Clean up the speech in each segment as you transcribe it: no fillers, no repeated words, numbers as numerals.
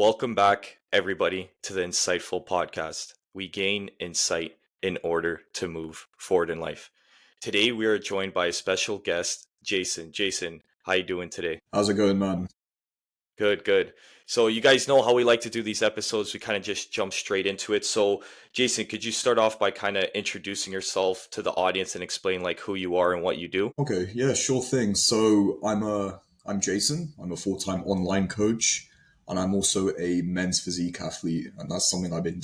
Welcome back, everybody, to the Insightful Podcast. We gain insight in order to move forward in life. Today, we are joined by a special guest, Jason. Jason, how you doing today? How's it going, man? Good, good. So you guys know how we like to do these episodes. We kind of just jump straight into it. So, Jason, could you start off by kind of introducing yourself to the audience and explain like who you are and what you do? Okay, yeah, sure thing. So I'm Jason. I'm a full-time online coach, and I'm also a men's physique athlete, and that's something I've been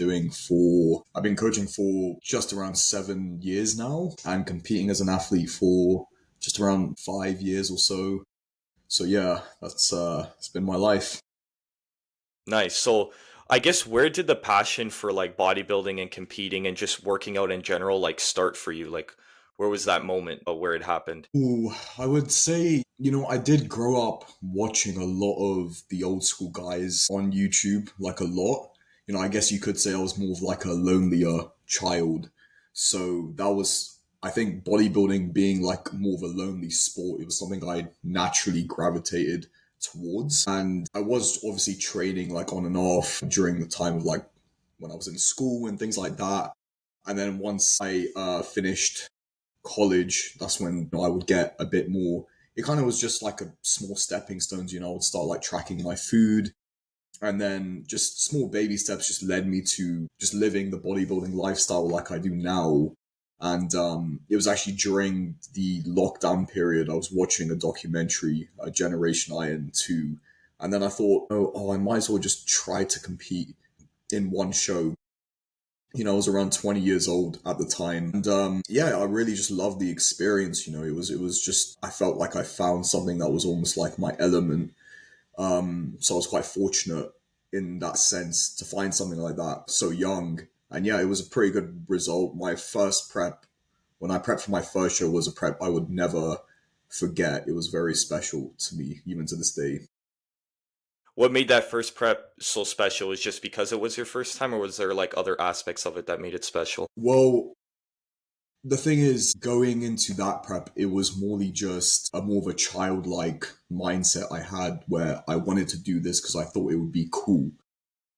coaching for just around 7 years now, and competing as an athlete for just around 5 years or so. So yeah, that's it's been my life. Nice. So, I guess where did the passion for like bodybuilding and competing and just working out in general like start for you? Like, where was that moment of where it happened? Ooh, I would say, I did grow up watching a lot of the old school guys on YouTube, like a lot. I guess you could say I was more of like a lonelier child. So that was, I think, bodybuilding being like more of a lonely sport, it was something I naturally gravitated towards. And I was obviously training like on and off during the time of like when I was in school and things like that. And then once I finished college, that's when I would get a bit more. It kind of was just like a small stepping stones. I would start like tracking my food, and then just small baby steps just led me to just living the bodybuilding lifestyle like I do now. And it was actually during the lockdown period I was watching a documentary, Generation Iron 2, and then I thought, oh, I might as well just try to compete in one show. I was around 20 years old at the time. And yeah, I really just loved the experience. It was just, I felt like I found something that was almost like my element. So I was quite fortunate in that sense to find something like that so young. And yeah, it was a pretty good result. My first prep, when I prepped for my first show, was a prep I would never forget. It was very special to me, even to this day. What made that first prep so special? Is just because it was your first time, or was there like other aspects of it that made it special? Well, the thing is, going into that prep, it was morely just a more of a childlike mindset I had where I wanted to do this because I thought it would be cool.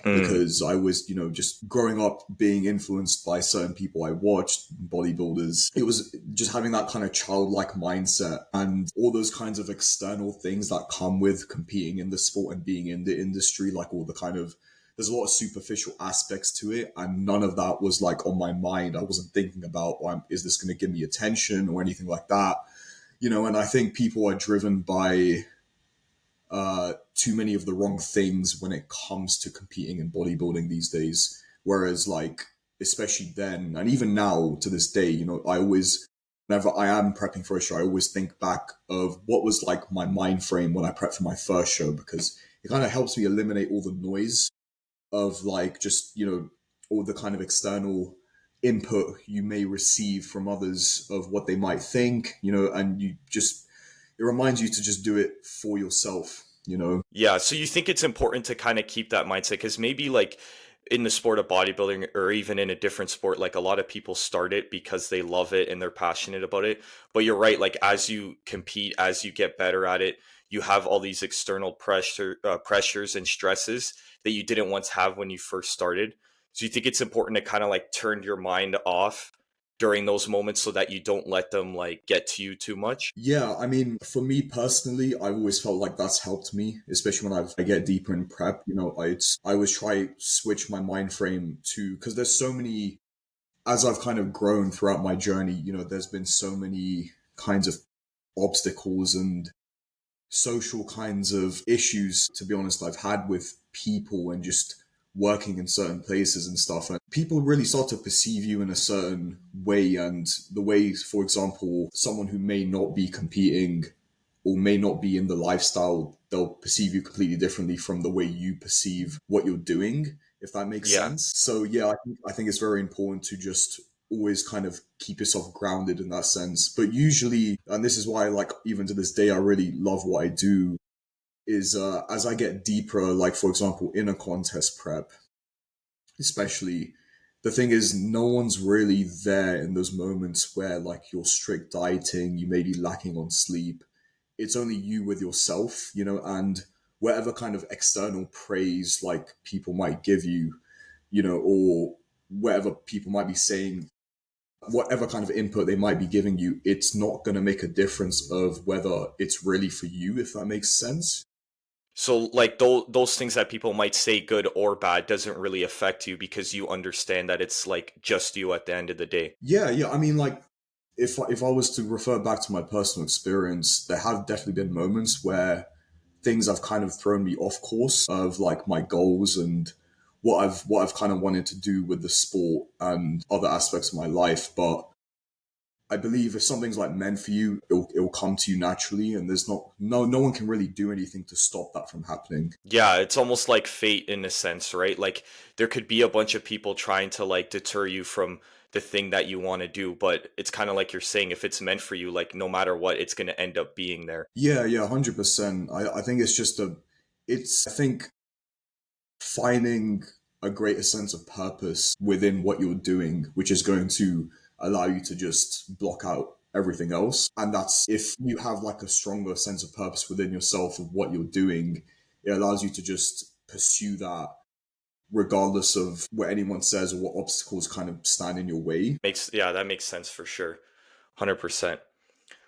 Mm, Because I was, just growing up being influenced by certain people I watched, bodybuilders. It was just having that kind of childlike mindset and all those kinds of external things that come with competing in the sport and being in the industry, like all the kind of there's a lot of superficial aspects to it, and none of that was like on my mind. I wasn't thinking about, is this going to give me attention or anything like that, and I think people are driven by too many of the wrong things when it comes to competing in bodybuilding these days. Whereas, like, especially then, and even now to this day, whenever I am prepping for a show, I always think back of what was like my mind frame when I prepped for my first show, because it kind of helps me eliminate all the noise of like just, all the kind of external input you may receive from others of what they might think, and it reminds you to just do it for yourself. yeah. So you think it's important to kind of keep that mindset because maybe like in the sport of bodybuilding or even in a different sport, like a lot of people start it because they love it and they're passionate about it. But you're right. Like as you compete, as you get better at it, you have all these external pressures and stresses that you didn't once have when you first started. So you think it's important to kind of like turn your mind off during those moments so that you don't let them like get to you too much. Yeah, I mean, for me personally, I've always felt like that's helped me, especially when I get deeper in prep. I always try switch my mind frame to, because there's so many, as I've kind of grown throughout my journey. There's been so many kinds of obstacles and social kinds of issues, to be honest, I've had with people and just working in certain places and stuff. And people really start to perceive you in a certain way. And the way, for example, someone who may not be competing or may not be in the lifestyle, they'll perceive you completely differently from the way you perceive what you're doing, if that makes Yeah. sense. So yeah, I think it's very important to just always kind of keep yourself grounded in that sense. But usually, and this is why, like, even to this day, I really love what I do, is as I get deeper, like, for example, in a contest prep, especially, the thing is, no one's really there in those moments where, like, you're strict dieting, you may be lacking on sleep. It's only you with yourself, and whatever kind of external praise like people might give you, or whatever people might be saying, whatever kind of input they might be giving you, it's not going to make a difference of whether it's really for you, if that makes sense. So like those things that people might say good or bad doesn't really affect you because you understand that it's like just you at the end of the day. Yeah, yeah. I mean, like, if I was to refer back to my personal experience, there have definitely been moments where things have kind of thrown me off course of like my goals and what I've kind of wanted to do with the sport and other aspects of my life. But I believe if something's like meant for you, it'll come to you naturally, and there's not no one can really do anything to stop that from happening. Yeah, it's almost like fate in a sense, right? Like there could be a bunch of people trying to like deter you from the thing that you want to do, but it's kind of like you're saying if it's meant for you, like no matter what, it's going to end up being there. Yeah, yeah, 100%. I think it's just I think finding a greater sense of purpose within what you're doing, which is going to allow you to just block out everything else. And that's if you have like a stronger sense of purpose within yourself of what you're doing, it allows you to just pursue that regardless of what anyone says or what obstacles kind of stand in your way. Yeah, that makes sense for sure. 100%.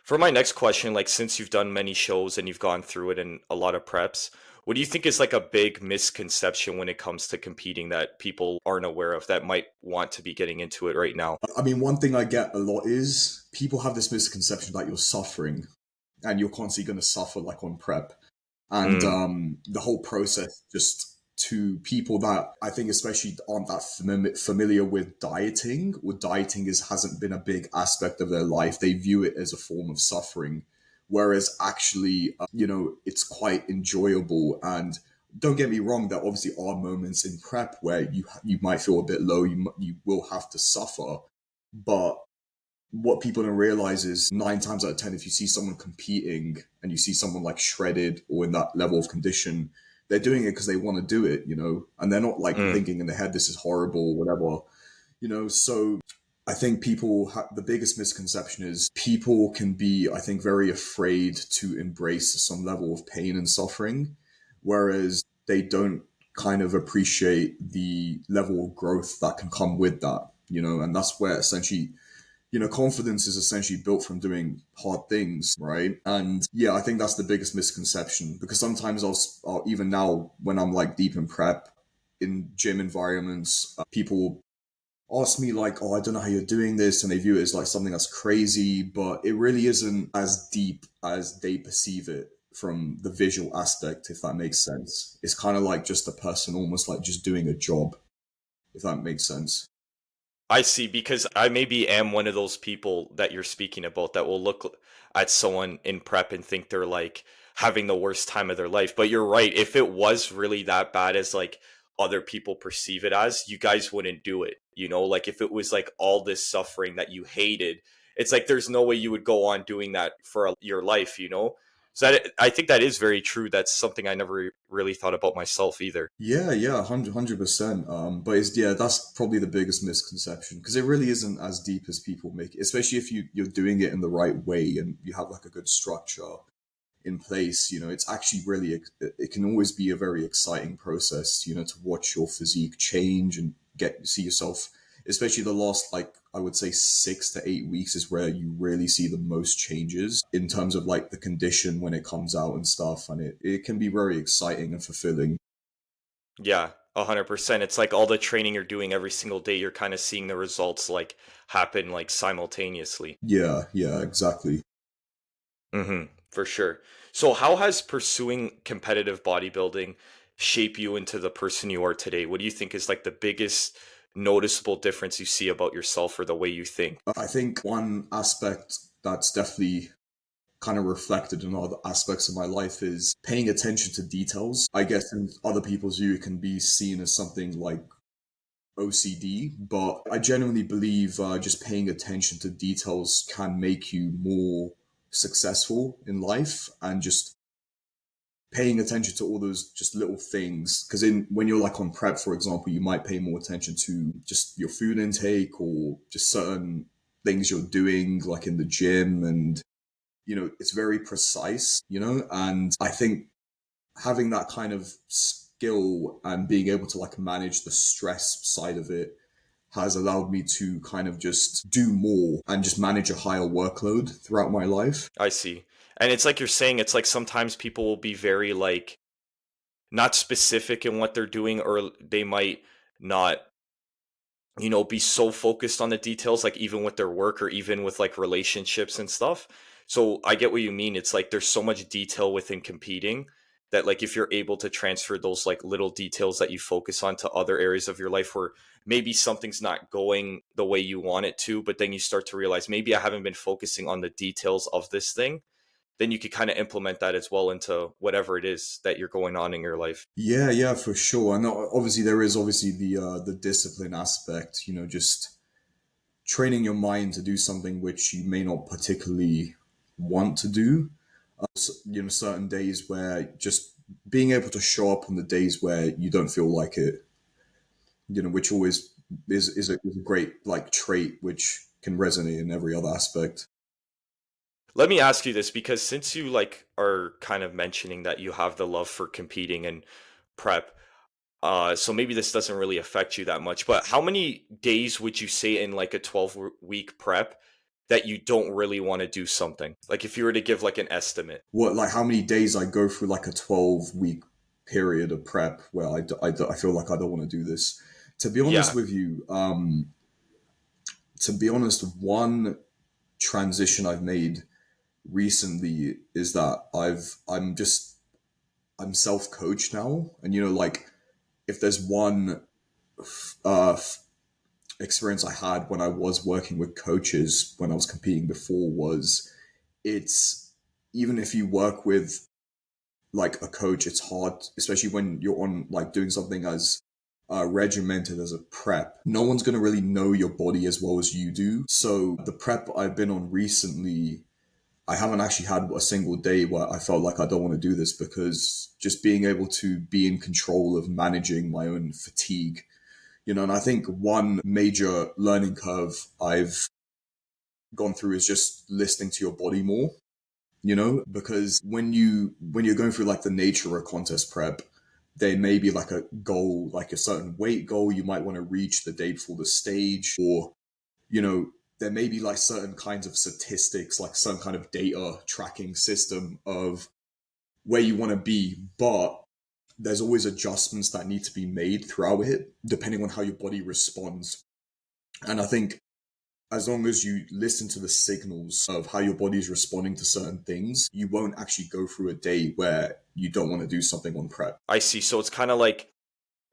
For my next question, like since you've done many shows and you've gone through it and a lot of preps, what do you think is like a big misconception when it comes to competing that people aren't aware of that might want to be getting into it right now? I mean, one thing I get a lot is people have this misconception that you're suffering and you're constantly going to suffer like on prep. And Mm, the whole process just to people that I think especially aren't that familiar with dieting, or dieting hasn't been a big aspect of their life. They view it as a form of suffering, whereas actually, it's quite enjoyable. And don't get me wrong, there obviously are moments in prep where you might feel a bit low. You will have to suffer, but what people don't realize is 9 times out of 10, if you see someone competing and you see someone like shredded or in that level of condition, they're doing it because they want to do it, and they're not like mm. thinking in their head, this is horrible, or whatever. So I think the biggest misconception is people can be, I think, very afraid to embrace some level of pain and suffering, whereas they don't kind of appreciate the level of growth that can come with that, and that's where essentially confidence is essentially built from doing hard things, right? And yeah, I think that's the biggest misconception because sometimes I'll even now when I'm like deep in prep in gym environments, people ask me like, "Oh, I don't know how you're doing this," and they view it as like something that's crazy, but it really isn't as deep as they perceive it from the visual aspect, if that makes sense. It's kind of like just a person almost like just doing a job, if that makes sense. I see, because I maybe am one of those people that you're speaking about that will look at someone in prep and think they're like having the worst time of their life. But you're right. If it was really that bad as like other people perceive it as, you guys wouldn't do it. You know, like if it was like all this suffering that you hated, it's like there's no way you would go on doing that for your life, you know? So I think that is very true. That's something I never really thought about myself either. Yeah, yeah, 100%. But yeah, that's probably the biggest misconception because it really isn't as deep as people make it, especially if you're doing it in the right way and you have like a good structure in place. It's actually really it can always be a very exciting process. To watch your physique change and see yourself, especially the last like I would say 6 to 8 weeks is where you really see the most changes in terms of like the condition when it comes out and stuff, and it can be very exciting and fulfilling. Yeah, 100%. It's like all the training you're doing every single day, you're kind of seeing the results like happen like simultaneously. Yeah, yeah, exactly. For sure. So how has pursuing competitive bodybuilding shape you into the person you are today? What do you think is like the biggest noticeable difference you see about yourself or the way you think? I think one aspect that's definitely kind of reflected in other aspects of my life is paying attention to details. I guess in other people's view, it can be seen as something like OCD, but I genuinely believe just paying attention to details can make you more successful in life and just paying attention to all those just little things because in when you're like on prep, for example, you might pay more attention to just your food intake or just certain things you're doing like in the gym, and it's very precise, and I think having that kind of skill and being able to like manage the stress side of it has allowed me to kind of just do more and just manage a higher workload throughout my life. I see. And it's like you're saying, it's like sometimes people will be very like not specific in what they're doing, or they might not, be so focused on the details, like even with their work or even with like relationships and stuff. So I get what you mean. It's like there's so much detail within competing that, like, if you're able to transfer those like little details that you focus on to other areas of your life where maybe something's not going the way you want it to, but then you start to realize maybe I haven't been focusing on the details of this thing, then you could kind of implement that as well into whatever it is that you're going on in your life. Yeah, yeah, for sure. And obviously there is obviously the discipline aspect, just training your mind to do something which you may not particularly want to do. Certain days where just being able to show up on the days where you don't feel like it, which always is a great like trait which can resonate in every other aspect. Let me ask you this, because since you like are kind of mentioning that you have the love for competing and prep, so maybe this doesn't really affect you that much, but how many days would you say in like a 12-week prep that you don't really want to do something? Like if you were to give like an estimate. What, like how many days I go through like a 12-week period of prep where I feel like I don't want to do this. To be honest Yeah. with you, to be honest, one transition I've made recently is that I'm self-coached now, and like if there's one uh, experience I had when I was working with coaches when I was competing before was it's even if you work with like a coach, it's hard, especially when you're on like doing something as regimented as a prep. No one's going to really know your body as well as you do. So the prep I've been on recently, I haven't actually had a single day where I felt like I don't want to do this, because just being able to be in control of managing my own fatigue, and I think one major learning curve I've gone through is just listening to your body more, because when you're going through like the nature of contest prep, there may be like a goal, like a certain weight goal you might want to reach the day before the stage, or you know there may be like certain kinds of statistics, like some kind of data tracking system of where you want to be, but there's always adjustments that need to be made throughout it depending on how your body responds. And I think as long as you listen to the signals of how your body is responding to certain things, you won't actually go through a day where you don't want to do something on prep. I see. So it's kind of like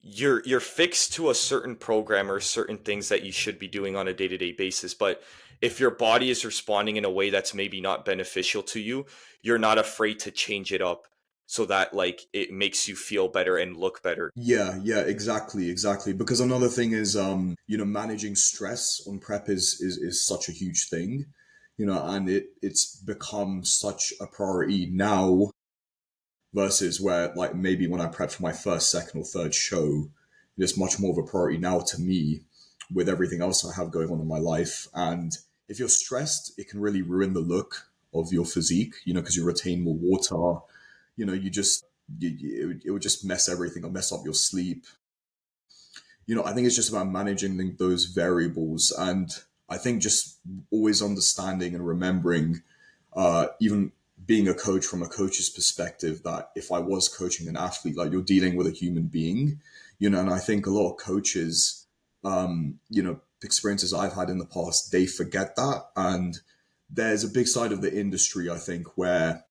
you're fixed to a certain program or certain things that you should be doing on a day-to-day basis, but if your body is responding in a way that's maybe not beneficial to you, you're not afraid to change it up so that like it makes you feel better and look better. Yeah, yeah, exactly, exactly. Because another thing is, managing stress on prep is such a huge thing, and it's become such a priority now versus where like maybe when I prepped for my first, second, or third show, it's much more of a priority now to me with everything else I have going on in my life. And if you're stressed, it can really ruin the look of your physique, because you retain more water, you just it would just mess everything up, mess up your sleep. I think it's just about managing those variables, and I think just always understanding and remembering, even being a coach from a coach's perspective, that if I was coaching an athlete, like you're dealing with a human being, and I think a lot of coaches, experiences I've had in the past, they forget that. And there's a big side of the industry, I think, where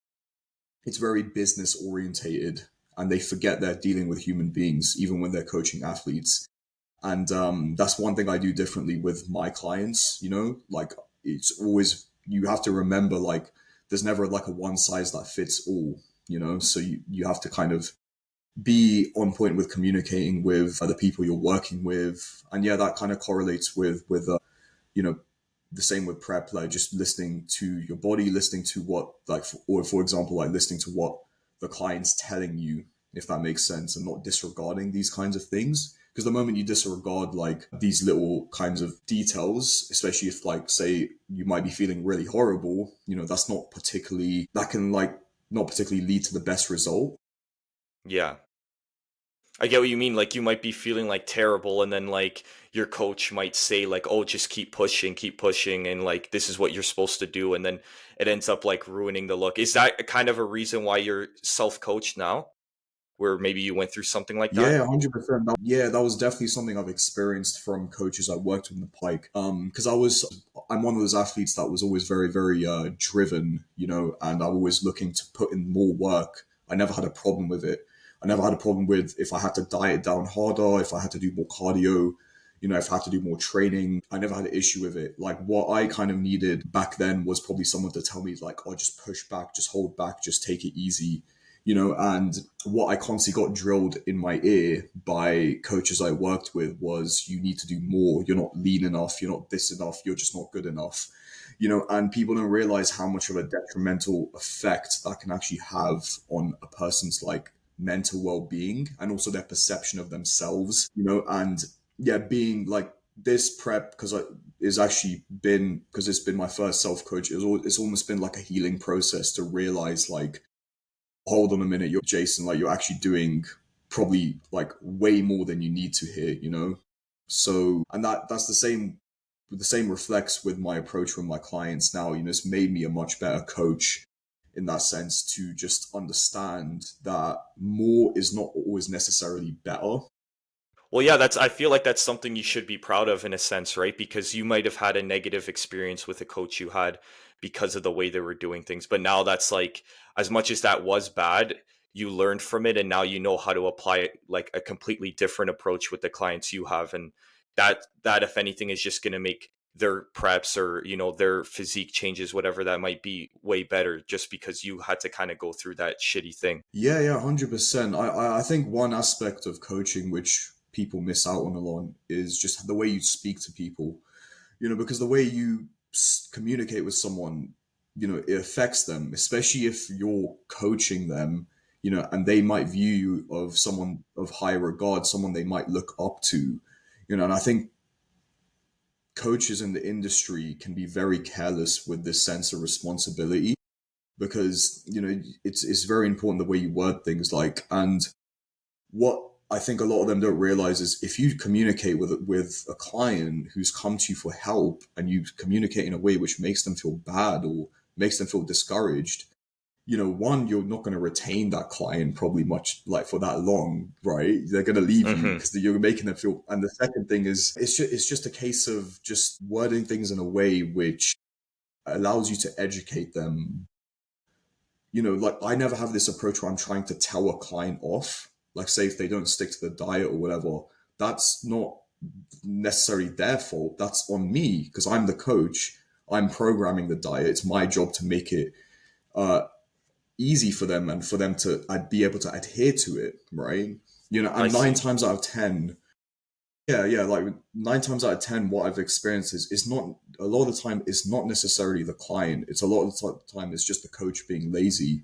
it's very business orientated, and they forget they're dealing with human beings, even when they're coaching athletes. And that's one thing I do differently with my clients. Like it's always, you have to remember, like there's never like a one size that fits all. So you have to kind of be on point with communicating with other people you're working with, and yeah, that kind of correlates with you know the same with prep, like just listening to your body, listening to what, like, or for example, like listening to what the client's telling you, if that makes sense, and not disregarding these kinds of things. Because the moment you disregard like these little kinds of details, especially if like say you might be feeling really horrible, that can like not particularly lead to the best result. Yeah. I get what you mean. Like you might be feeling like terrible, and then like your coach might say like, "Oh, just keep pushing," and like this is what you're supposed to do, and then it ends up like ruining the look. Is that kind of a reason why you're self-coached now, where maybe you went through something like that? Yeah, 100%. Yeah, that was definitely something I've experienced from coaches I worked with in the Pike. Because I'm one of those athletes that was always very, very driven, and I'm always looking to put in more work. I never had a problem with it. I never had a problem with if I had to diet down harder, if I had to do more cardio, if I had to do more training. I never had an issue with it. Like what I kind of needed back then was probably someone to tell me like, oh, just push back, just hold back, just take it easy. And what I constantly got drilled in my ear by coaches I worked with was you need to do more. You're not lean enough. You're not this enough. You're just not good enough. And people don't realize how much of a detrimental effect that can actually have on a person's like mental well-being and also their perception of themselves, and yeah, being like this prep because is actually been because it's been my first self-coach. It's almost been like a healing process to realize like hold on a minute, you're Jason, like you're actually doing probably like way more than you need to here. So, and that's the same reflects with my approach with my clients now. It's made me a much better coach in that sense to just understand that more is not always necessarily better. Well, yeah, that's I feel like that's something you should be proud of in a sense, right? Because you might have had a negative experience with a coach you had because of the way they were doing things. But now that's like as much as that was bad, you learned from it and now you know how to apply it like a completely different approach with the clients you have. And that if anything is just gonna make their preps or their physique changes, whatever that might be, way better just because you had to kind of go through that shitty thing. Yeah, yeah, 100%. I think one aspect of coaching which people miss out on a lot is just the way you speak to people. Because the way you communicate with someone, it affects them, especially if you're coaching them, and they might view you of someone of high regard, someone they might look up to, and I think coaches in the industry can be very careless with this sense of responsibility because, it's very important the way you word things and what I think a lot of them don't realize is if you communicate with a client who's come to you for help and you communicate in a way which makes them feel bad or makes them feel discouraged, one, you're not going to retain that client probably much like for that long, right? They're going to leave you Hmm. because you're making them feel. And the second thing is it's just a case of just wording things in a way which allows you to educate them. Like I never have this approach where I'm trying to tell a client off. Like, say if they don't stick to the diet or whatever, that's not necessarily their fault. That's on me because I'm the coach. I'm programming the diet. It's my job to make it uh, easy for them and for them to I'd be able to adhere to it, right? I And nine see. times out of ten, yeah, yeah, like 9 times out of ten, what I've experienced is not a lot of the time. It's not necessarily the client. It's a lot of the time it's just the coach being lazy.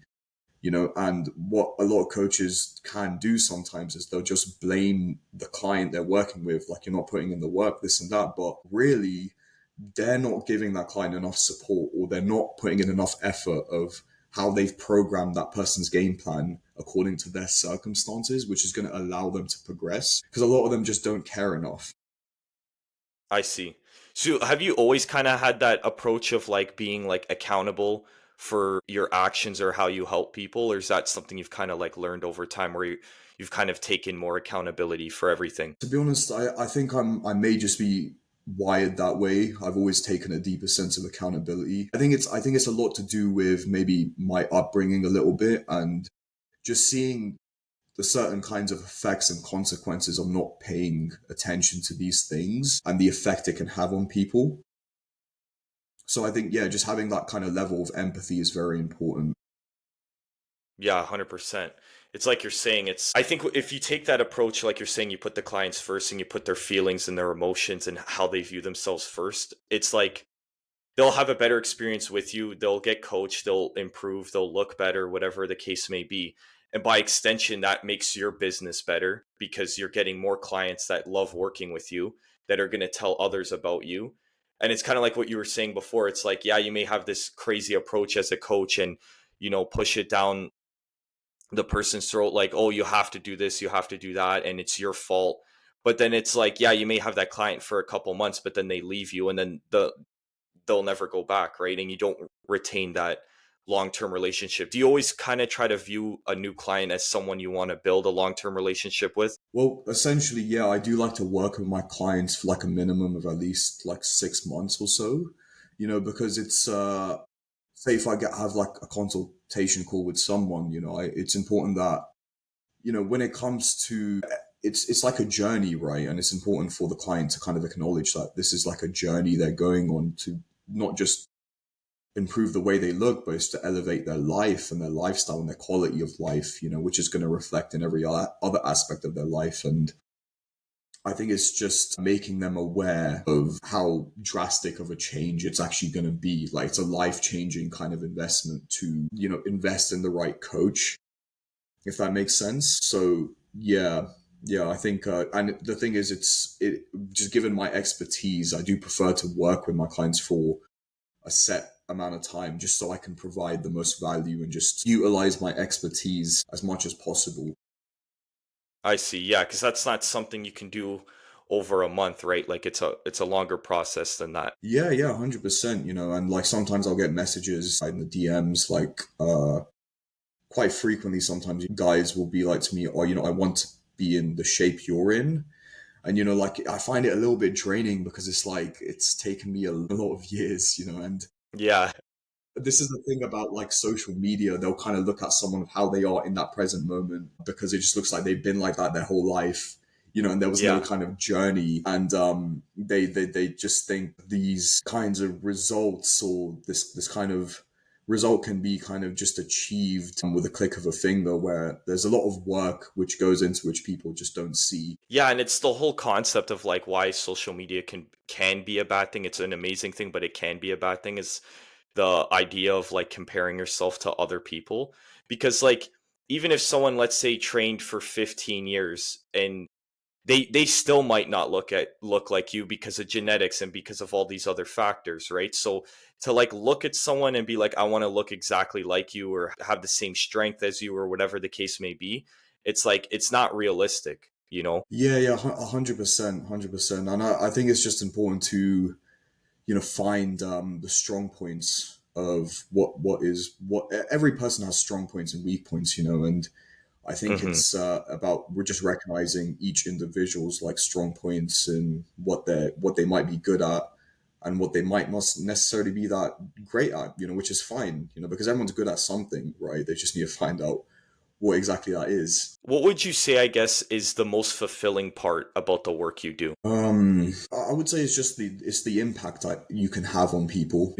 And what a lot of coaches can do sometimes is they'll just blame the client they're working with, like you're not putting in the work, this and that. But really, they're not giving that client enough support or they're not putting in enough effort of how they've programmed that person's game plan according to their circumstances, which is going to allow them to progress. Because a lot of them just don't care enough. I see. So have you always kind of had that approach of like being like accountable for your actions or how you help people, or is that something you've kind of like learned over time where you've kind of taken more accountability for everything? To be honest, I think I may just be wired that way. I've always taken a deeper sense of accountability. I think it's a lot to do with maybe my upbringing a little bit and just seeing the certain kinds of effects and consequences of not paying attention to these things and the effect it can have on people. So I think, yeah, just having that kind of level of empathy is very important. Yeah, 100%. It's like you're saying, I think if you take that approach, like you're saying, you put the clients first and you put their feelings and their emotions and how they view themselves first, it's like they'll have a better experience with you. They'll get coached, they'll improve, they'll look better, whatever the case may be. And by extension, that makes your business better because you're getting more clients that love working with you that are going to tell others about you. And it's kind of like what you were saying before. It's like, yeah, you may have this crazy approach as a coach and, push it down the person's throat like, oh, you have to do this, you have to do that, and it's your fault. But then it's like, yeah, you may have that client for a couple months, but then they leave you, and then they'll never go back, right? And you don't retain that long-term relationship. Do you always kind of try to view a new client as someone you want to build a long-term relationship with? Well, essentially, yeah, I do like to work with my clients for like a minimum of at least like 6 months or so, because it's say if I get have like a consultation call with someone, it's important that when it comes to it's like a journey, right? And it's important for the client to kind of acknowledge that this is like a journey they're going on to not just improve the way they look, but it's to elevate their life and their lifestyle and their quality of life, which is going to reflect in every other aspect of their life. And I think it's just making them aware of how drastic of a change it's actually going to be. Like it's a life changing kind of investment to, invest in the right coach, if that makes sense. So yeah, yeah, I think, and the thing is, it just given my expertise, I do prefer to work with my clients for a set amount of time, just so I can provide the most value and just utilize my expertise as much as possible. I see. Yeah, because that's not something you can do over a month, right? Like it's a longer process than that. Yeah, yeah, 100%. And like sometimes I'll get messages in the DMs, like quite frequently. Sometimes guys will be like to me, "Oh, I want to be in the shape you're in." And like I find it a little bit draining because it's like it's taken me a lot of years, and Yeah, this is the thing about like social media. They'll kind of look at someone of how they are in that present moment because it just looks like they've been like that their whole life, and there was no yeah. kind of journey. And they just think these kinds of results or this kind of result can be kind of just achieved with a click of a finger, where there's a lot of work which goes into which people just don't see. Yeah, and it's the whole concept of like why social media can be a bad thing. It's an amazing thing, but it can be a bad thing is the idea of like comparing yourself to other people. Because like even if someone, let's say, trained for 15 years and they still might not look like you because of genetics and because of all these other factors, right? So to like look at someone and be like, I want to look exactly like you or have the same strength as you or whatever the case may be, it's like it's not realistic, you know? Yeah, yeah, 100%, 100%. And I think it's just important to find the strong points of what every person has strong points and weak points, and I think Hmm. it's about we're just recognizing each individual's like strong points and what they might be good at and what they might not necessarily be that great at, which is fine, because everyone's good at something, right? They just need to find out what exactly that is. What would you say, I guess, is the most fulfilling part about the work you do? I would say it's the impact that you can have on people,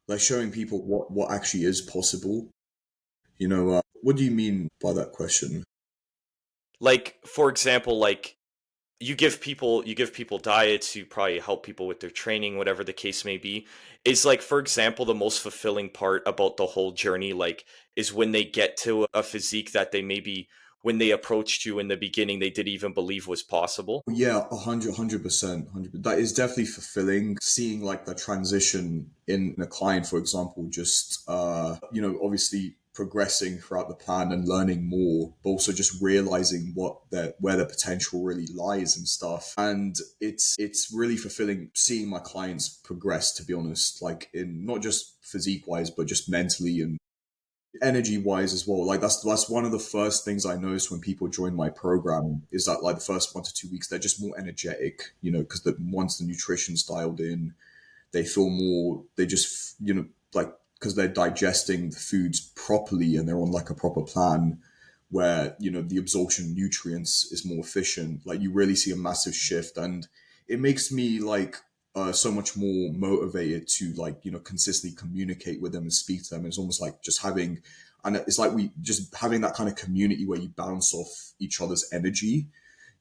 like showing people what actually is possible. What do you mean by that question? Like, for example, like you give people diets, you probably help people with their training, whatever the case may be. Is like, for example, the most fulfilling part about the whole journey, like, is when they get to a physique that they maybe when they approached you in the beginning they didn't even believe was possible. Yeah, 100%, 100. That is definitely fulfilling. Seeing like the transition in a client, for example, just obviously progressing throughout the plan and learning more, but also just realizing where their potential really lies and stuff. And it's really fulfilling seeing my clients progress. To be honest, like in not just physique wise, but just mentally and energy wise as well. Like that's one of the first things I noticed when people join my program is that like the first 1 to 2 weeks they're just more energetic, because once the nutrition's dialed in, they feel more. They just like because they're digesting the foods properly and they're on like a proper plan where the absorption of nutrients is more efficient. Like you really see a massive shift, and it makes me like so much more motivated to like consistently communicate with them and speak to them. It's almost like just having, and it's like we just having that kind of community where you bounce off each other's energy,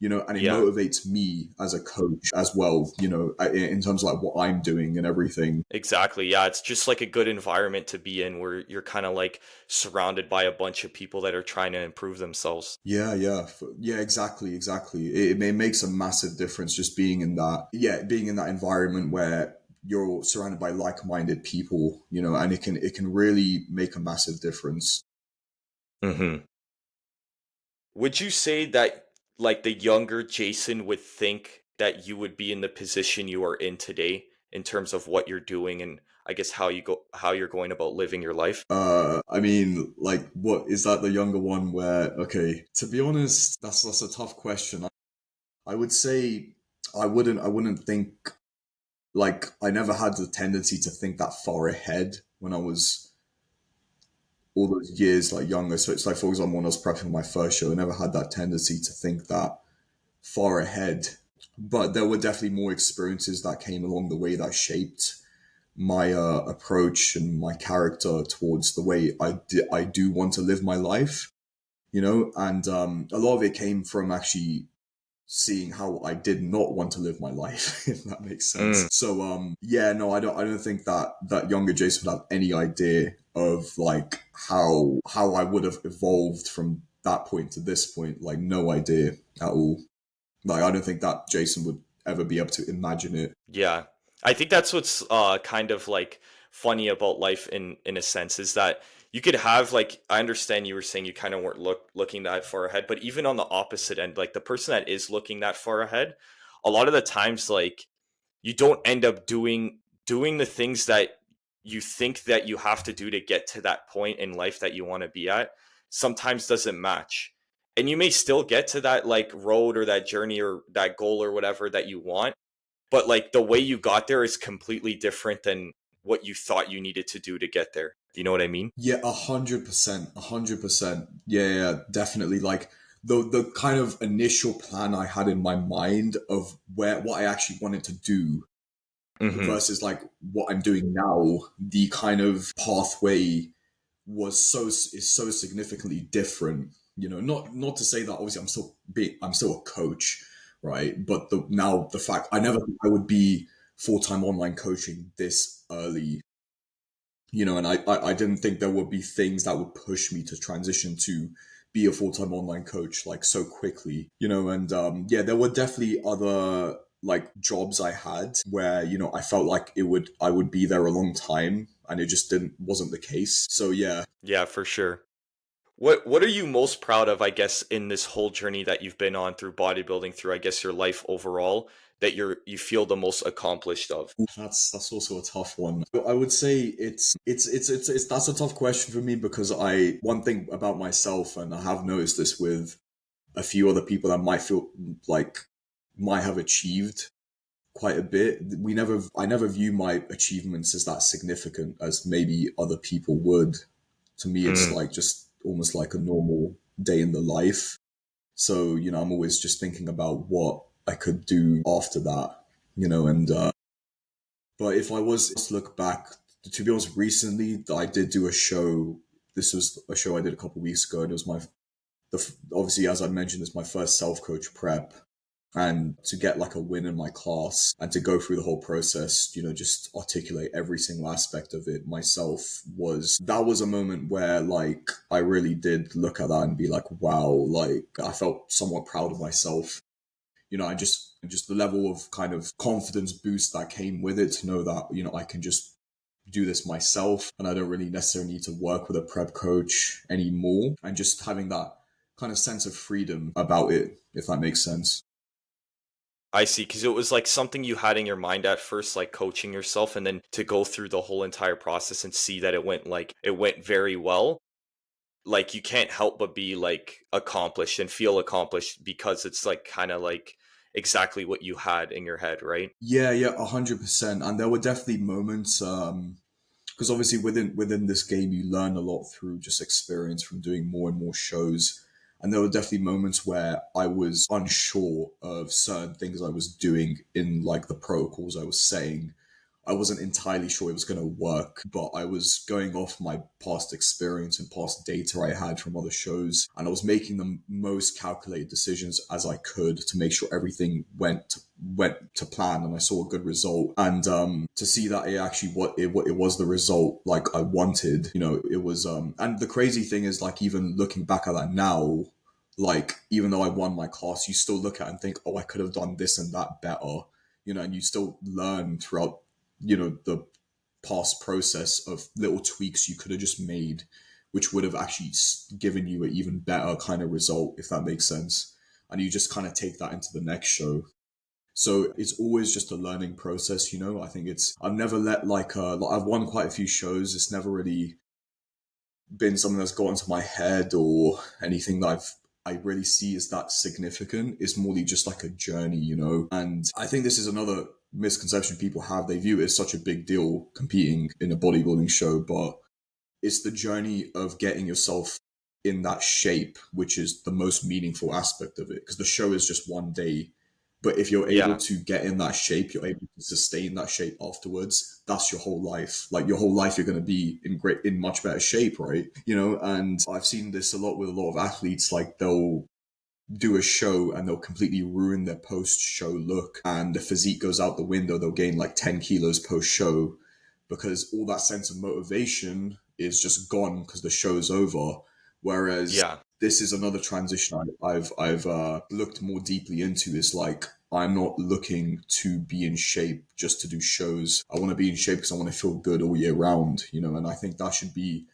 and it Yeah, motivates me as a coach as well, in terms of like what I'm doing and everything. exactly. Yeah, it's just like a good environment to be in where you're kind of like surrounded by a bunch of people that are trying to improve themselves. Yeah, yeah, yeah, exactly, exactly. It makes a massive difference just being in that, yeah, being in that environment where you're surrounded by like-minded people, and it can really make a massive difference. Hmm. would you say that like the younger Jason would think that you would be in the position you are in today in terms of what you're doing and I guess how you're going about living your life? I mean, like, what is that the younger one where, okay, to be honest, that's a tough question. I would say I wouldn't think, like, I never had the tendency to think that far ahead when I was all those years, like, younger. So it's like, for example, when I was prepping my first show, I never had that tendency to think that far ahead. But there were definitely more experiences that came along the way that shaped my approach and my character towards the way I do want to live my life, you know, and a lot of it came from actually seeing how I did not want to live my life, if that makes sense. Mm, So yeah, no, I don't think that younger Jason would have any idea of like how I would have evolved from that point to this point. Like no idea at all. Like I don't think that Jason would ever be able to imagine it. yeah. I think that's what's kind of like funny about life in a sense is that you could have like I understand you were saying you kind of weren't looking that far ahead, but even on the opposite end, like the person that is looking that far ahead, a lot of the times like you don't end up doing the things that you think that you have to do to get to that point in life that you want to be at sometimes doesn't match, and you may still get to that like road or that journey or that goal or whatever that you want, but like the way you got there is completely different than what you thought you needed to do to get there. Do you know what I mean? Yeah, 100%, 100%. Yeah, yeah, definitely. Like the kind of initial plan I had in my mind of where what I actually wanted to do Hmm. versus like what I'm doing now, the kind of pathway is so significantly different. You know, not to say that obviously I'm still a coach, right? But the fact I never thought I would be full-time online coaching this early, you know, and I didn't think there would be things that would push me to transition to be a full-time online coach like so quickly, you know, and yeah, there were definitely other like jobs I had where, you know, I felt like I would be there a long time and it just didn't wasn't the case. So yeah. Yeah, for sure. What are you most proud of, I guess, in this whole journey that you've been on through bodybuilding, through I guess your life overall, that you feel the most accomplished of? That's also a tough one. I would say it's that's a tough question for me because I one thing about myself, and I have noticed this with a few other people that might feel like might have achieved quite a bit. I never view my achievements as that significant as maybe other people would. To me, it's Mm, like just almost like a normal day in the life. So, you know, I'm always just thinking about what I could do after that, you know, and but if I was to look back, to be honest, recently I did do a show. This was a show I did a couple of weeks ago, and it was obviously, as I mentioned, it's my first self coach prep, and to get like a win in my class and to go through the whole process, you know, just articulate every single aspect of it myself, was that was a moment where like I really did look at that and be like, wow, like I felt somewhat proud of myself, you know. I just the level of kind of confidence boost that came with it, to know that, you know, I can just do this myself and I don't really necessarily need to work with a prep coach anymore, and just having that kind of sense of freedom about it, if that makes sense. I see, because it was like something you had in your mind at first, like coaching yourself, and then to go through the whole entire process and see that it went very well. Like you can't help but be like accomplished and feel accomplished because it's like kind of like exactly what you had in your head, right? Yeah, yeah, 100%. And there were definitely moments, because obviously within this game you learn a lot through just experience from doing more and more shows. And there were definitely moments where I was unsure of certain things I was doing in like the protocols I was saying. I wasn't entirely sure it was going to work, but I was going off my past experience and past data I had from other shows, and I was making the most calculated decisions as I could to make sure everything went to plan, and I saw a good result. And to see that it actually what it was the result like I wanted, you know, it was. And the crazy thing is, like, even looking back at that now, like even though I won my class, you still look at it and think, oh, I could have done this and that better, you know, and you still learn throughout, you know, the past process of little tweaks you could have just made which would have actually given you an even better kind of result, if that makes sense. And you just kind of take that into the next show. So it's always just a learning process, you know. I think I've never let like I've won quite a few shows. It's never really been something that's got into my head or anything that I really see as that significant. It's more just like a journey, you know. And I think this is another misconception people have. They view it as such a big deal competing in a bodybuilding show, but it's the journey of getting yourself in that shape, which is the most meaningful aspect of it. Because the show is just one day. But if you're able Yeah. to get in that shape, you're able to sustain that shape afterwards. That's your whole life. Like your whole life, you're going to be in much better shape, right? You know, and I've seen this a lot with a lot of athletes. Like they'll do a show and they'll completely ruin their post show look, and the physique goes out the window. They'll gain like 10 kilos post show because all that sense of motivation is just gone because the show's over. Whereas Yeah. this is another transition I've looked more deeply into. Is like I'm not looking to be in shape just to do shows. I want to be in shape because I want to feel good all year round, you know. And I think that should be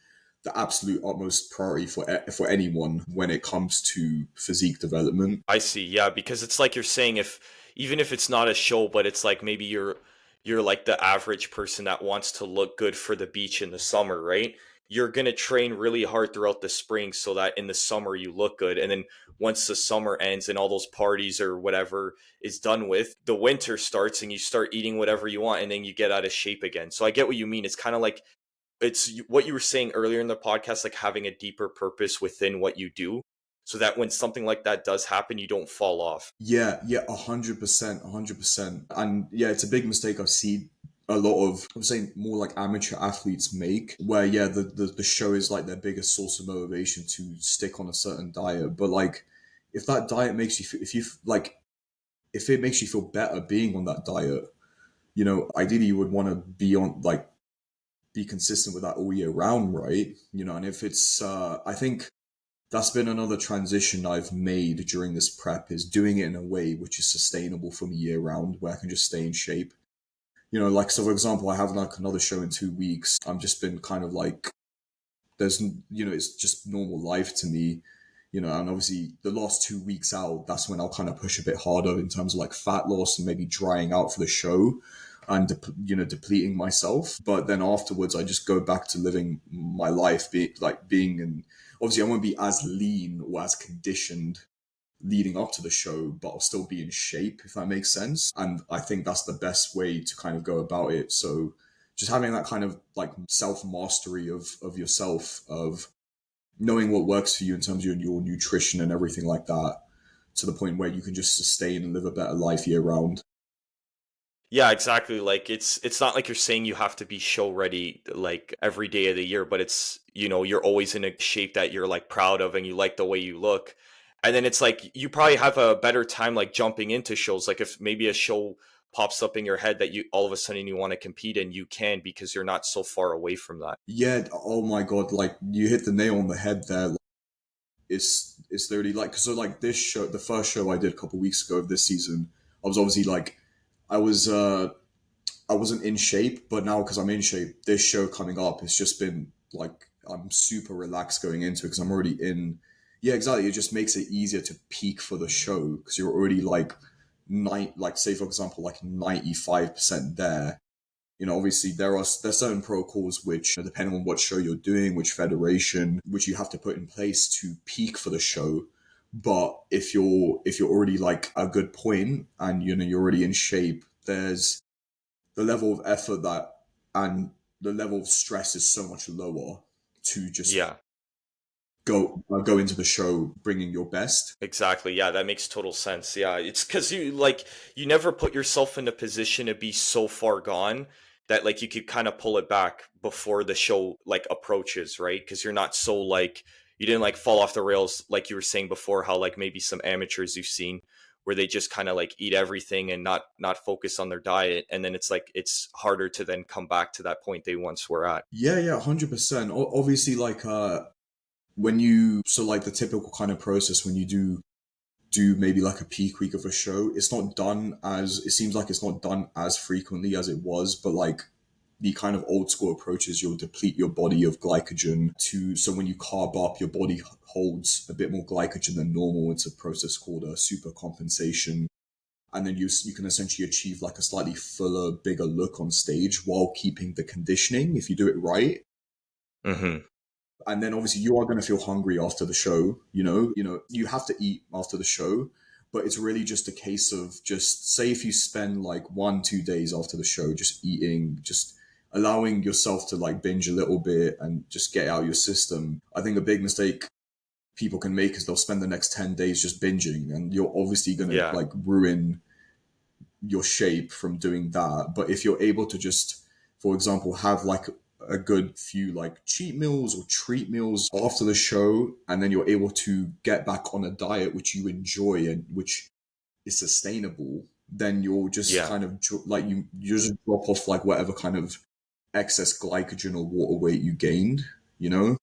the absolute utmost priority for anyone when it comes to physique development. I see. Yeah, because it's like you're saying, if even if it's not a show, but it's like maybe you're like the average person that wants to look good for the beach in the summer, right? You're going to train really hard throughout the spring so that in the summer you look good. And then once the summer ends and all those parties or whatever is done with, the winter starts and you start eating whatever you want and then you get out of shape again. So I get what you mean. It's kind of like it's what you were saying earlier in the podcast, like having a deeper purpose within what you do so that when something like that does happen, you don't fall off. Yeah, yeah, 100%, 100%. And yeah, it's a big mistake I've seen a lot of, I'm saying more like amateur athletes make, where yeah, the show is like their biggest source of motivation to stick on a certain diet. But like, if that diet makes you, if you like, if it makes you feel better being on that diet, you know, ideally you would want to be on like be consistent with that all year round, right? You know, and if it's, I think that's been another transition I've made during this prep is doing it in a way which is sustainable for me year round, where I can just stay in shape. You know, like so for example, I have like another show in 2 weeks. I'm just been kind of like there's you know it's just normal life to me. You know, and obviously the last 2 weeks out, that's when I'll kind of push a bit harder in terms of like fat loss and maybe drying out for the show and you know depleting myself. But then afterwards, I just go back to living my life, being in. Obviously, I won't be as lean or as conditioned leading up to the show, but I'll still be in shape, if that makes sense. And I think that's the best way to kind of go about it. So just having that kind of like self mastery of yourself, of knowing what works for you in terms of your nutrition and everything like that, to the point where you can just sustain and live a better life year round. Yeah, exactly. Like it's not like you're saying you have to be show ready like every day of the year, but it's you're always in a shape that you're like proud of and you like the way you look. And then it's like you probably have a better time like jumping into shows. Like if maybe a show pops up in your head that you all of a sudden you want to compete in, you can because you're not so far away from that. Yeah, oh my god, like you hit the nail on the head there. It's literally like so like this show, the first show I did a couple weeks ago of this season, I was obviously like I was I wasn't in shape, but now because I'm in shape, this show coming up, it's just been like I'm super relaxed going into it because I'm already in. Yeah, exactly. It just makes it easier to peak for the show because you're already like like say for example, like 95% there. You know, obviously there's certain protocols which, depending on what show you're doing, which federation, which you have to put in place to peak for the show. But if you're already like a good point and you know you're already in shape, there's the level of effort that and the level of stress is so much lower to just Yeah. go into the show bringing your best. Exactly. Yeah, that makes total sense. Yeah, it's because you never put yourself in a position to be so far gone that like you could kind of pull it back before the show like approaches, right? Because you're not so like you didn't like fall off the rails like you were saying before. How like maybe some amateurs you've seen where they just kind of like eat everything and not focus on their diet, and then it's like it's harder to then come back to that point they once were at. Yeah, yeah, 100%. Obviously, like when you so like the typical kind of process when you do maybe like a peak week of a show, it's not done as it seems like it's not done as frequently as it was, but like the kind of old school approaches, you'll deplete your body of glycogen to, so when you carb up, your body holds a bit more glycogen than normal. It's a process called a supercompensation. And then you can essentially achieve like a slightly fuller, bigger look on stage while keeping the conditioning if you do it right. Hmm. And then obviously you are going to feel hungry after the show. You have to eat after the show, but it's really just a case of, just say if you spend like 1-2 days after the show just eating, just allowing yourself to like binge a little bit and just get out your system. I think a big mistake people can make is they'll spend the next 10 days just binging, and you're obviously going to Yeah. like ruin your shape from doing that. But if you're able to just, for example, have like a good few like cheat meals or treat meals after the show, and then you're able to get back on a diet which you enjoy and which is sustainable, then you'll just Yeah. kind of like you just drop off like whatever kind of excess glycogen or water weight you gained, you know?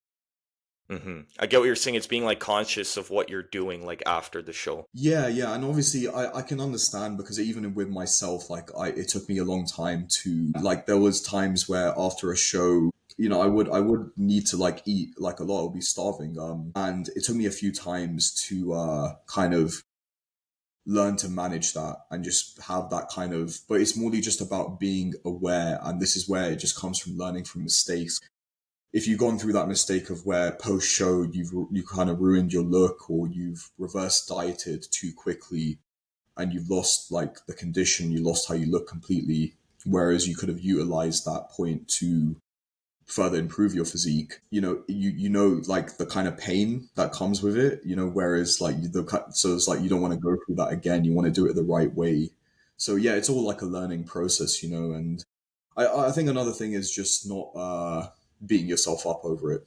I get what you're saying. It's being like conscious of what you're doing like after the show. Yeah, yeah, and obviously I can understand, because even with myself, like it took me a long time to, like, there was times where after a show, I would need to like eat like a lot. I would be starving, and it took me a few times to kind of learn to manage that and just have that kind of, but it's more just about being aware, and this is where it just comes from learning from mistakes. If you've gone through that mistake of where post show you kind of ruined your look, or you've reverse dieted too quickly and you've lost like the condition, you lost how you look completely, whereas you could have utilized that point to further improve your physique. You know like the kind of pain that comes with it, whereas like so it's like you don't want to go through that again, you want to do it the right way. So yeah, it's all like a learning process, and I think another thing is just not beating yourself up over it,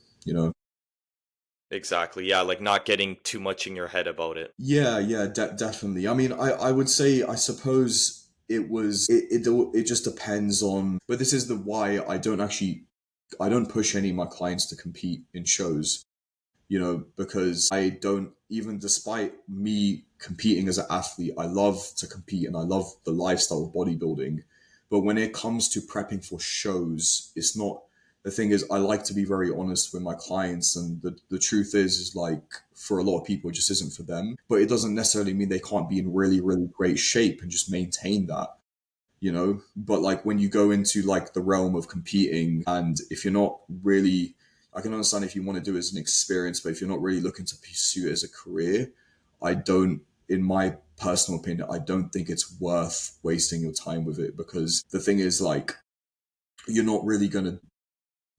Exactly. Yeah, like not getting too much in your head about it. Yeah, yeah, definitely. I mean, I would say, I suppose it just depends on, but this is the why I don't push any of my clients to compete in shows, because I don't, even despite me competing as an athlete, I love to compete and I love the lifestyle of bodybuilding. But when it comes to prepping for shows, it's not, the thing is, I like to be very honest with my clients. And the truth is like, for a lot of people, it just isn't for them. But it doesn't necessarily mean they can't be in really, really great shape and just maintain that. But like when you go into like the realm of competing, and if you're not really, I can understand if you want to do it as an experience, but if you're not really looking to pursue it as a career, I don't, in my personal opinion, I don't think it's worth wasting your time with it. Because the thing is, like, you're not really going to,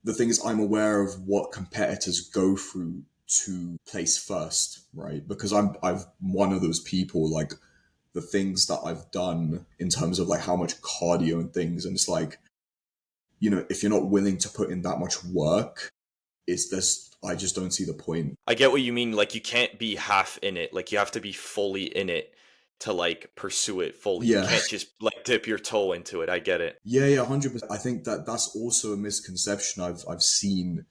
the thing is, I'm aware of what competitors go through to place first, right? Because I've one of those people, like, the things that I've done in terms of like how much cardio and things. And it's like, if you're not willing to put in that much work, it's this, I just don't see the point. I get what you mean. Like you can't be half in it. Like you have to be fully in it to like pursue it fully. You Yeah. can't just like dip your toe into it. I get it. Yeah, yeah, 100%. I think that that's also a misconception I've seen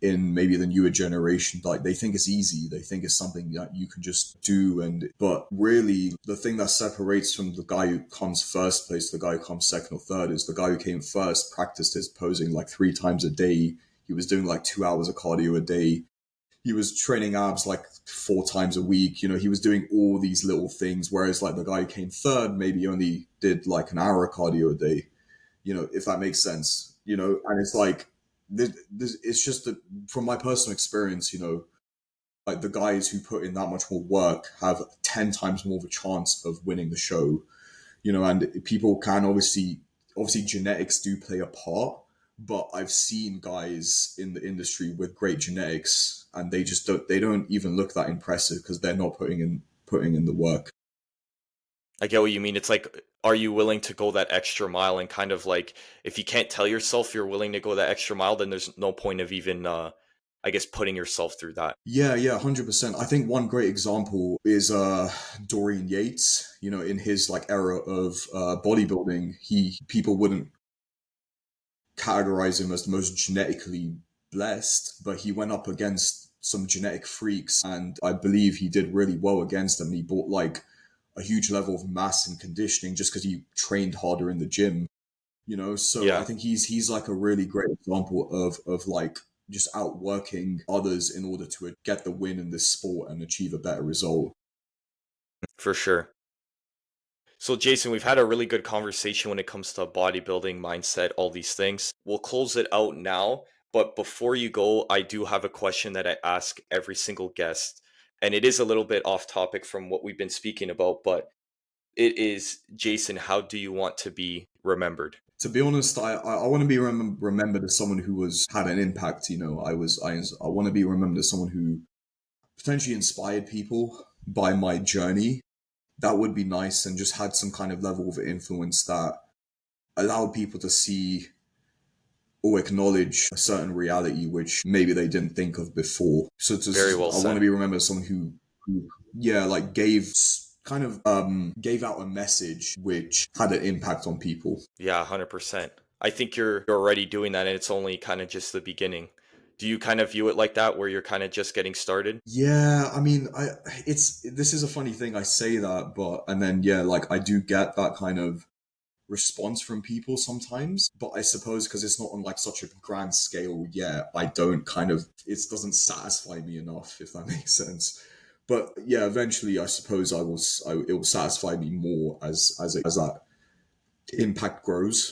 in maybe the newer generation. Like, they think it's easy, they think it's something that you can just do. And but really, the thing that separates from the guy who comes first place to the guy who comes second or third is the guy who came first practiced his posing like 3 times a day. He was doing like 2 hours of cardio a day. He was training abs like 4 times a week. He was doing all these little things, whereas like the guy who came third maybe only did like an hour of cardio a day, if that makes sense. And it's like, it's just that, from my personal experience, like, the guys who put in that much more work have 10 times more of a chance of winning the show. And people can obviously genetics do play a part, but I've seen guys in the industry with great genetics, and they don't even look that impressive because they're not putting in the work. I get what you mean. It's like, are you willing to go that extra mile? And kind of like, if you can't tell yourself you're willing to go that extra mile, then there's no point of even, I guess, putting yourself through that. Yeah, yeah, 100%. I think one great example is Dorian Yates. In his like era of bodybuilding, he people wouldn't categorize him as the most genetically blessed, but he went up against some genetic freaks, and I believe he did really well against them. He brought like a huge level of mass and conditioning just because he trained harder in the gym. So I Yeah, think he's like a really great example of like just outworking others in order to get the win in this sport and achieve a better result. for sure. So, Jason, we've had a really good conversation when it comes to bodybuilding, mindset, all these things. We'll close it out now. But before you go, I do have a question that I ask every single guest. And it is a little bit off topic from what we've been speaking about, but it is, Jason, how do you want to be remembered? To be honest, I want to be remembered as someone who was had an impact. I want to be remembered as someone who potentially inspired people by my journey. That would be nice, and just had some kind of level of influence that allowed people to see or acknowledge a certain reality which maybe they didn't think of before. Very well I want to said. be remembered as someone who yeah, like gave out a message which had an impact on people. Yeah, 100%. I think you're already doing that, and it's only kind of just the beginning. Do you kind of view it like that, where you're kind of just getting started? Yeah, I mean, it's this is a funny thing I say that, but and then yeah, like I do get that kind of response from people sometimes, but I suppose because it's not on like such a grand scale yet, I don't kind of it doesn't satisfy me enough, if that makes sense. But yeah, eventually I suppose it will satisfy me more as that impact grows.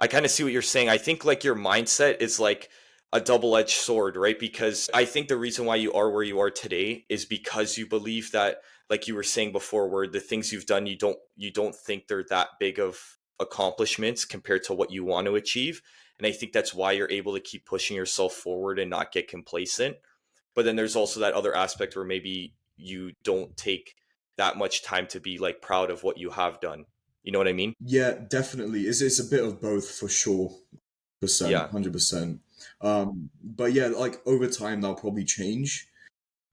I kind of see what you're saying. I think like your mindset is like a double-edged sword, right? Because I think the reason why you are where you are today is because you believe that, like you were saying before, where the things you've done, you don't think they're that big of accomplishments compared to what you want to achieve. And I think that's why you're able to keep pushing yourself forward and not get complacent. But then there's also that other aspect where maybe you don't take that much time to be like proud of what you have done. You know what I mean? Yeah, definitely. It's a bit of both for sure. Yeah. 100%. But yeah, like over time that'll probably change.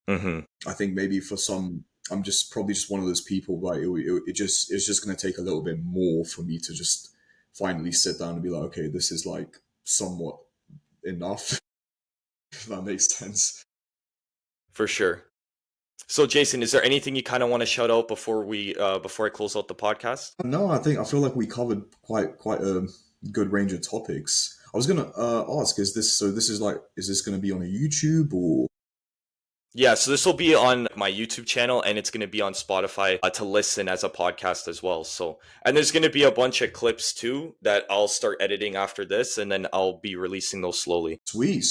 Hmm. I think maybe for some, I'm just probably just one of those people. But it's just going to take a little bit more for me to just finally sit down and be like, okay, this is like somewhat enough. If that makes sense. For sure. So, Jason, is there anything you kind of want to shout out before I close out the podcast? No, I feel like we covered quite a good range of topics. I was gonna ask, is this gonna be on a YouTube or Yeah, so this will be on my YouTube channel and it's going to be on Spotify to listen as a podcast as well. So, and there's going to be a bunch of clips too that I'll start editing after this and then I'll be releasing those slowly. sweet? Is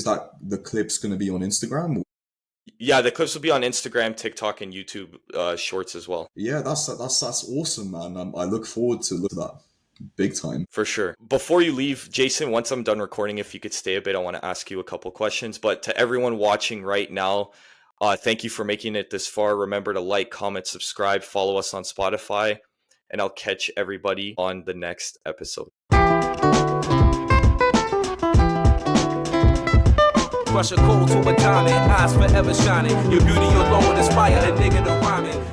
that the clips gonna be on Instagram? Yeah, the clips will be on Instagram, TikTok, and YouTube shorts as well. Yeah, that's awesome, man. I look forward to look at that big time. For sure. Before you leave, Jason, once I'm done recording, if you could stay a bit, I want to ask you a couple questions. But to everyone watching right now, thank you for making it this far. Remember to like, comment, subscribe, follow us on Spotify, and I'll catch everybody on the next episode. Crush a cold to a diamond, eyes forever shining. Your beauty alone inspire a nigga to rhyming.